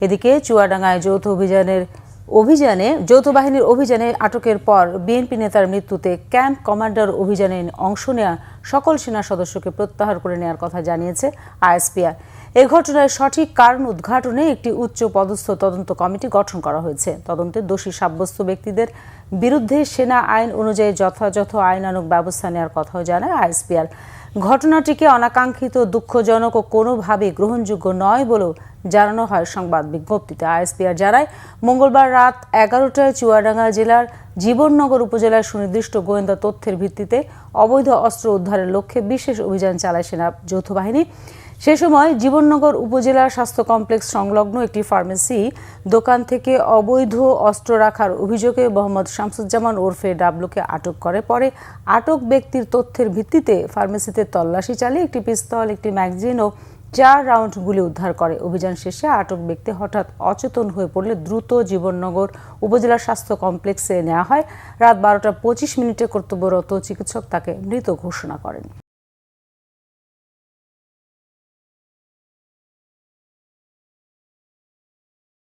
এদিকে চুয়াডাঙ্গায় যৌথ বাহিনীর অভিযানে আটকের পর বিএনপি নেতার মৃত্যুতে ক্যাম্প কমান্ডার অভিযানে অংশ নেওয়া সকল সেনা সদস্যকে প্রত্যাহার করে নেওয়ার কথা জানিয়েছে আইএসপিআর। এই ঘটনার সঠিক কারণ উদ্ঘাটনে একটি উচ্চ পদস্থ তদন্ত কমিটি গঠন করা হয়েছে। তদন্তে দোষী সাব্যস্ত ব্যক্তিদের বিরুদ্ধে সেনা আইন অনুযায়ী যথাযথ আইনানুগ ব্যবস্থা নেওয়ার কথাও জানায় আইএসপিআর। ঘটনাটিকে অনাকাঙ্ক্ষিত, দুঃখজনক ও কোনোভাবেই গ্রহণযোগ্য নয় বলেও জানানো হয় সংবাদ বিজ্ঞপ্তিতে। আইএসপিআর জানায়, মঙ্গলবার রাত 11টায় চুয়াডাঙ্গা জেলার জীবননগর উপজেলার সুনির্দিষ্ট গোয়েন্দা তথ্যের ভিত্তিতে অবৈধ অস্ত্র উদ্ধারের লক্ষ্যে বিশেষ অভিযান চালায় সেনা যৌথ বাহিনী। সে সময় জীবননগর উপজেলার স্বাস্থ্য কমপ্লেক্স সংলগ্ন একটি ফার্মেসি দোকান থেকে অবৈধ অস্ত্র রাখার অভিযোগে মোহাম্মদ শামসুজ্জামান ওরফে ডাবলুকে আটক করে। পরে আটক ব্যক্তির তথ্যের ভিত্তিতে ফার্মেসিতে তল্লাশি চালিয়ে একটি পিস্তল, একটি ম্যাগাজিন ও 4 রাউন্ড গুলি উদ্ধার করে। অভিযান শেষে আটক ব্যক্তি হঠাৎ অচেতন হয়ে পড়লে দ্রুত জীবননগর উপজেলা স্বাস্থ্য কমপ্লেক্সে নেওয়া হয়। রাত 12টা 25 মিনিটে কর্তব্যরত চিকিৎসক তাকে মৃত ঘোষণা করেন।